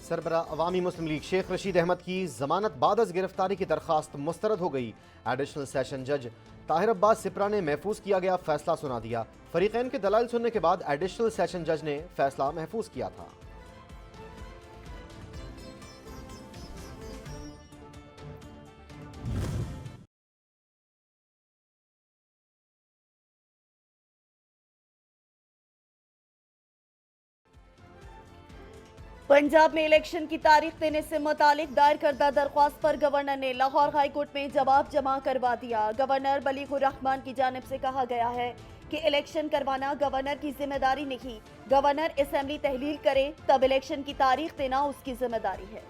सरबरा अवामी मुस्लिम league Sheikh Rashid Ahmad की जमानत बाद अज गिरफ्तारी की दरखास्त मुस्तरद हो गई। एडिशनल सेशन जज ताहिर अब्बास सिप्रा ने महफूज किया गया फैसला सुना दिया। फरीकैन के दलाइल सुनने के बाद एडिशनल सेशन जज ने फैसला महफूज किया था। पंजाब में इलेक्शन की तारीख देने से मुतालिक दायर करदा दरख्वास्त पर गवर्नर ने लाहौर हाई कोर्ट में जवाब जमा करवा दिया। गवर्नर बलीगुर रहमान की जानिब से कहा गया है कि इलेक्शन करवाना गवर्नर की जिम्मेदारी नहीं, गवर्नर असेंबली तहलील करे तब इलेक्शन की तारीख देना उसकी जिम्मेदारी है।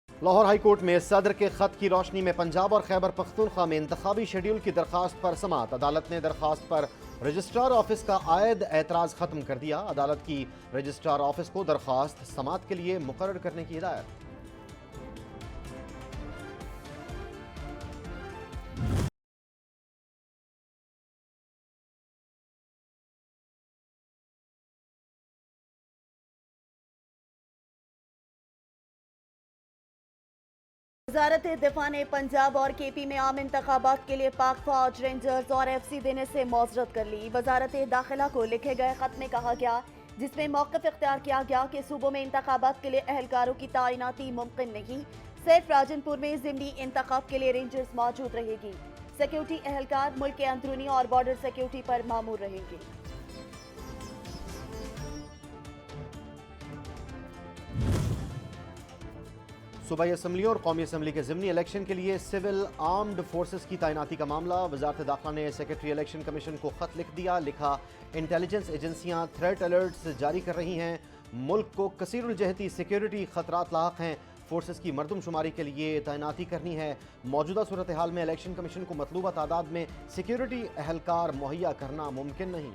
लाहौर हाई कोर्ट में सदर के खत की रोशनी में पंजाब और खैबर पख्तूनख्वा में इंतखाबी शेड्यूल की दरखास्त पर समाअत। अदालत ने दरखास्त पर रजिस्ट्रार ऑफिस का आयद एतराज खत्म कर दिया। अदालत की रजिस्ट्रार ऑफिस को दरखास्त समाअत के लिए मुकर्रर करने की हिदायत। वजारत दिफा ने पंजाब और केपी में आम इंतखाबात के लिए पाक फौज, रेंजर्स और एफसी देने से मौजरत कर ली। वजारत दाखिला को लिखे गए खत में कहा गया, जिसमें मौक़िफ़ इख्तियार किया गया कि सूबों में इंतखाबात के लिए अहलकारों की तैनाती मुमकिन नहीं, सिर्फ राजनपुर में ज़िमनी इंतखाब के लिए रेंजर्स मौजूद रहेगी। सिक्योरिटी अहलकार मुल्क के अंदरूनी और बॉर्डर सिक्योरिटी पर मामूर रहेंगे। सूबाई असम्बली और कौमी असम्बली के ज़िमनी इलेक्शन के लिए सिविल आर्म्ड फोर्सेस की तैनाती का मामला। वजारत दाखिला ने सेक्रेटरी इलेक्शन कमीशन को खत लिख दिया। लिखा, इंटेलिजेंस एजेंसियां थ्रेट अलर्ट्स जारी कर रही हैं, मुल्क को कसीरुल जहती सिक्योरिटी खतरात लाहक हैं, फोर्सेस की मरदमशुमारी के लिए तैनाती करनी है। मौजूदा सूरत हाल में इलेक्शन कमीशन को मतलूबा तादाद में सिक्योरिटी अहलकार मुहैया करना मुमकिन नहीं।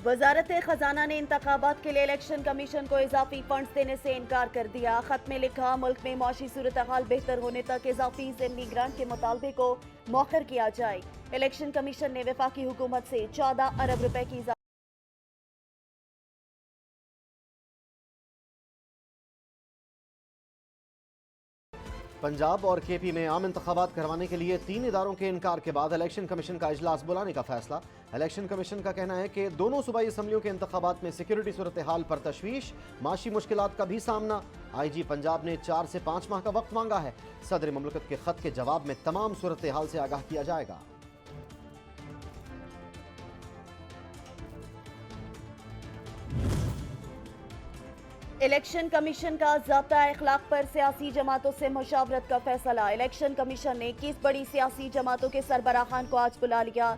वजारत खजाना ने इंतखाबात के लिए इलेक्शन कमीशन को इजाफी फंड्स देने से इनकार कर दिया। खत में लिखा, मुल्क में मौशी सूरत हाल बेहतर होने तक इजाफी ज़िमनी ग्रांट के मुतालबे को मौखर किया जाए। इलेक्शन कमीशन ने वफाकी हुकूमत से 14 अरब रुपए की पंजाब और केपी में आम इंतखाबात करवाने के लिए 3 इदारों के इनकार के बाद इलेक्शन कमीशन का इजलास बुलाने का फैसला। इलेक्शन कमीशन का कहना है कि दोनों सूबाई असम्बलियों के इंतखाबात में सिक्योरिटी सूरत हाल पर तशवीश, माशी मुश्किलात का भी सामना। IG पंजाब ने 4 से 5 माह का वक्त मांगा है। सदर मुमलिकत के खत के जवाब में तमाम सूरत हाल से आगाह किया जाएगा। इलेक्शन कमीशन का ज़ाब्ता इखलाक पर सियासी जमातों से मुशावरत का फैसला। इलेक्शन कमीशन ने 21 बड़ी सियासी जमातों के सरबराहान को आज बुला लिया।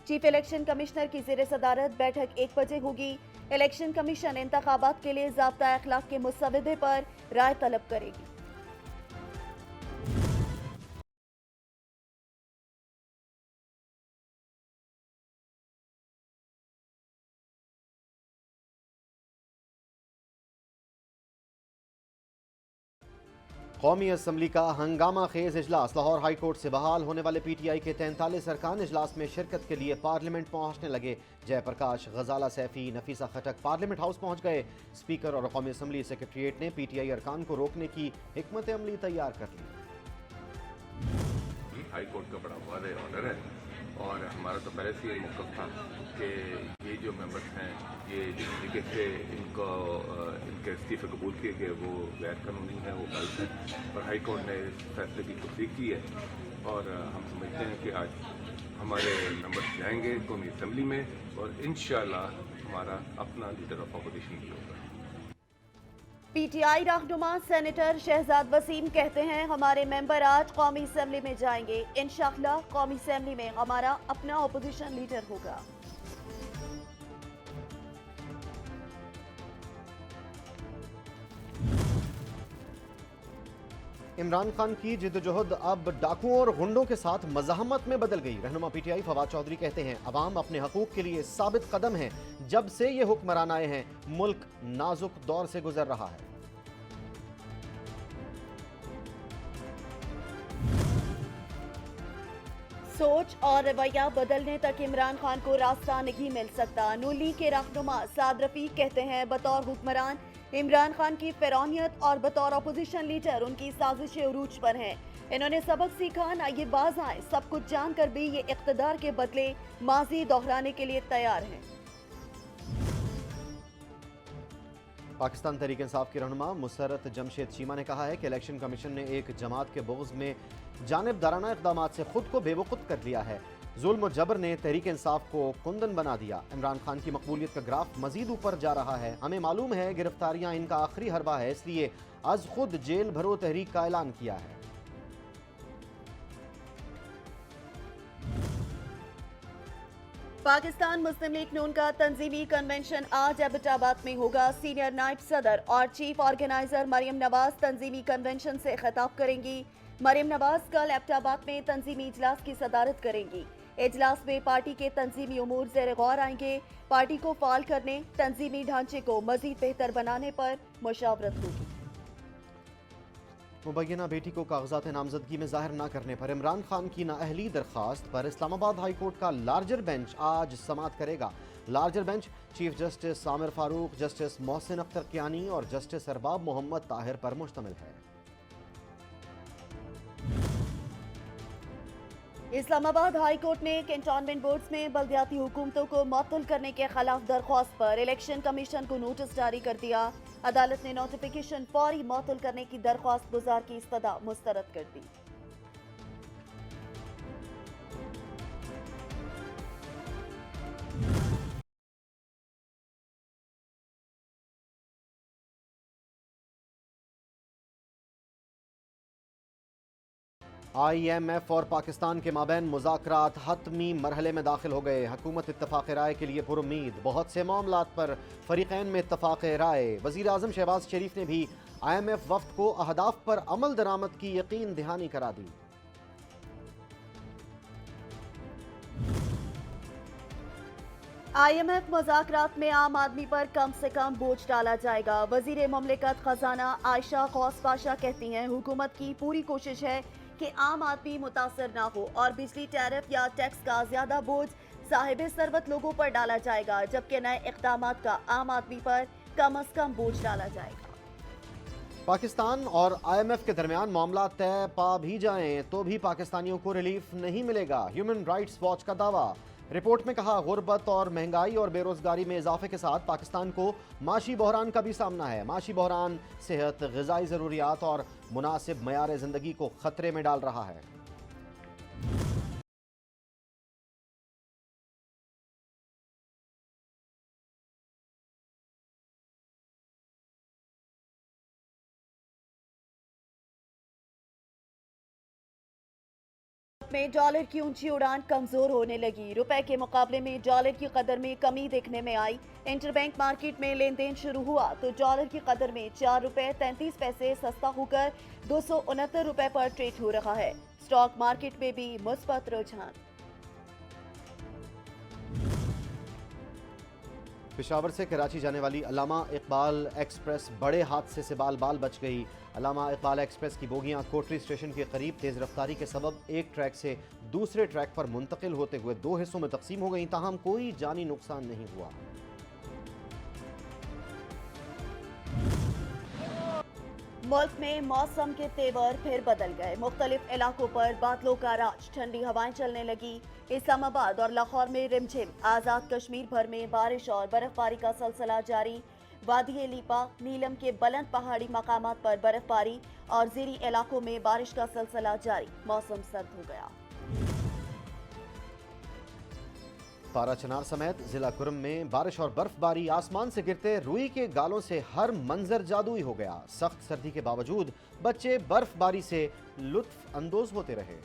चीफ इलेक्शन कमिश्नर की ज़ेर सदारत बैठक 1 बजे होगी। इलेक्शन कमीशन इंतखाबात के लिए ज़ाब्ता इखलाक के मुसवदे पर राय तलब करेगी। कौमी असम्बली का हंगामा खेज इजलास। लाहौर हाई कोर्ट से बहाल होने वाले PTI के 43 अरकान इजलास में शिरकत के लिए पार्लियामेंट पहुंचने लगे। जयप्रकाश, गजाला सैफी, नफीसा खटक पार्लियामेंट हाउस पहुंच गए। स्पीकर और कौमी असम्बली सेक्रेटरीट ने PTI अरकान को रोकने की हिकमत अमली तैयार कर ली। हाई कोर्ट का बड़ा वाज़ेह ऑर्डर है और हमारा तो पहले से ये मौक़िफ़ था कि ये जो मेंबर्स हैं, ये जिस तरीके से इनके इस्तीफ़े कबूल किए गए वो गैर कानूनी है, वो गलत है। और हाई कोर्ट ने इस फैसले की तस्दीक की है और हम समझते हैं कि आज हमारे मेंबर्स जाएंगे कौमी असम्बली में और इंशाअल्लाह हमारा अपना लीडर ऑफ अपोजिशन भी होगा। PTI रहनुमा सेनेटर शहजाद वसीम कहते हैं, हमारे मेंबर आज कौमी असम्बली में जाएंगे। इंशाअल्लाह कौमी असम्बली में हमारा अपना अपोजिशन लीडर होगा। इमरान खान की जिद्दोजहद अब डाकुओं और गुंडों के साथ मज़ाहमत में बदल गई। रहनुमा पीटीआई फवाद चौधरी कहते हैं, अवाम अपने हकूक के लिए साबित कदम है। जब से ये हुक्मरान आए हैं, मुल्क नाजुक दौर से गुजर रहा है। सोच और रवैया बदलने तक इमरान खान को रास्ता नहीं मिल सकता। नून लीग के रहनुमा साद रफीक कहते हैं, बतौर हुक्मरान इमरान खान की फिरौनियत और बतौर अपोजिशन लीडर उनकी साजिशें उरूज पर हैं। इन्होंने सबक सीखा, ना ये बाज आए। सब कुछ जानकर भी ये इख्तदार के बदले माजी दोहराने के लिए तैयार हैं। पाकिस्तान तहरीक इंसाफ की रहनुमा मुसरत जमशेद चीमा ने कहा है कि इलेक्शन कमीशन ने एक जमात के बुग़्ज़ में जानिबदाराना इक़दाम से खुद को बेवकूफ़ कर लिया है। जुल्म और जबर ने तहरीक इंसाफ को कुंदन बना दिया। इमरान खान की मकबूलियत का ग्राफ मजीद ऊपर जा रहा है। हमें मालूम है गिरफ्तारियां इनका आखिरी हरबा है, इसलिए आज खुद जेल भरो तहरीक का ऐलान किया है। पाकिस्तान मुस्लिम लीग नून का तंजीमी कन्वेंशन आज एबटाबाद में होगा। सीनियर नायब सदर और चीफ ऑर्गेनाइजर मरियम नवाज तंजीमी कन्वेंशन से खिताब करेंगी। मरियम नवाज कल एबटाबाद में तंजीमी इजलास की सदारत करेंगी। इजलास में पार्टी के तंजीमी उमूर ज़ेर गौर आएंगे। पार्टी को फाल करने, तंजीमी ढांचे को मजीद बेहतर बनाने पर मुशावरत होगी। मुबैना बेटी को कागजात नामजदगी में जाहिर न करने पर इमरान खान की नाअहली दरख्वास्त पर इस्लामाबाद हाई कोर्ट का लार्जर बेंच आज समाअत करेगा। Larger bench chief justice Aamir Farooq, justice Mohsin Akhtar Kiani और जस्टिस अरबाब मोहम्मद ताहिर पर मुश्तमिल है। इस्लामाबाद हाई कोर्ट ने कैंटोनमेंट बोर्ड्स में बल्दियाती हुकूमतों को मअतल करने के खिलाफ दरख्वास्त पर इलेक्शन कमीशन को नोटिस जारी कर दिया। अदालत ने नोटिफिकेशन फौरी मअतल करने की दरख्वास्त गुजार की इस्तदा मुस्तरद कर दी। IMF और पाकिस्तान के माबैन मुज़ाकरात हतमी मरहले में दाखिल हो गए। हुकूमत इत्तफाक़ राय के लिए पुरुम्मीद। बहुत से मामलात पर फ़रीक़ैन में इत्तफाक़ राय। वज़ीर आज़म शहबाज शरीफ ने भी IMF वफ़द को अहदाफ पर अमल दरामद की यकीन दहानी करा दी। IMF मुज़ाकरात में आम आदमी पर कम से कम बोझ डाला जाएगा। वज़ीर मुमलिकत खजाना आयशा खौस पाशा कहती हैं, हुकूमत की पूरी कोशिश है कि आम आदमी मुतासर ना हो और बिजली टैरिफ या टैक्स का ज्यादा बोझ साहिब सरवत लोगों पर डाला जाएगा, जबकि नए इक़दामात का आम आदमी पर कम अज कम बोझ डाला जाएगा। पाकिस्तान और IMF के दरमियान मामला तय पा भी जाएं तो भी पाकिस्तानियों को रिलीफ नहीं मिलेगा। ह्यूमन राइट्स वॉच का दावा। रिपोर्ट में कहा, गुर्बत और महंगाई और बेरोजगारी में इजाफे के साथ पाकिस्तान को माशी बहरान का भी सामना है। माशी बहरान सेहत, ग़िज़ाई ज़रूरियात और मुनासिब मयार ज़िंदगी को खतरे में डाल रहा है। में डॉलर की ऊंची उड़ान कमजोर होने लगी। रुपए के मुकाबले में डॉलर की कदर में कमी देखने में आई। इंटरबैंक मार्केट में लेन देन शुरू हुआ तो डॉलर की कदर में 4 रुपए 33 पैसे सस्ता होकर 269 रुपए पर ट्रेड हो रहा है। स्टॉक मार्केट में भी मुस्बत रुझान। पेशावर से कराची जाने वाली अल्लामा इकबाल एक्सप्रेस बड़े हादसे से बाल बाल बच गई। अल्लामा इकबाल एक्सप्रेस की बोगियां कोटरी स्टेशन के करीब तेज़ रफ्तारी के सबब एक ट्रैक से दूसरे ट्रैक पर मुंतकिल होते हुए 2 हिस्सों में तकसीम हो गई। ताहम कोई जानी नुकसान नहीं हुआ। मुल्क में मौसम के तेवर फिर बदल गए। मुख्तलिफ इलाकों पर बादलों का राज, ठंडी हवाएं चलने लगी। इस्लामाबाद और लाहौर में रिमझिम, आज़ाद कश्मीर भर में बारिश और बर्फबारी का सिलसिला जारी। वादी लीपा, नीलम के बुलंद पहाड़ी मकामात पर बर्फबारी और ज़ेरी इलाकों में बारिश का सिलसिला जारी। मौसम सर्द हो गया। पारा चनार समेत जिला कुरम में बारिश और बर्फबारी, आसमान से गिरते रुई के गालों से हर मंजर जादुई हो गया। सख्त सर्दी के बावजूद बच्चे बर्फबारी से लुत्फ अंदोज होते रहे।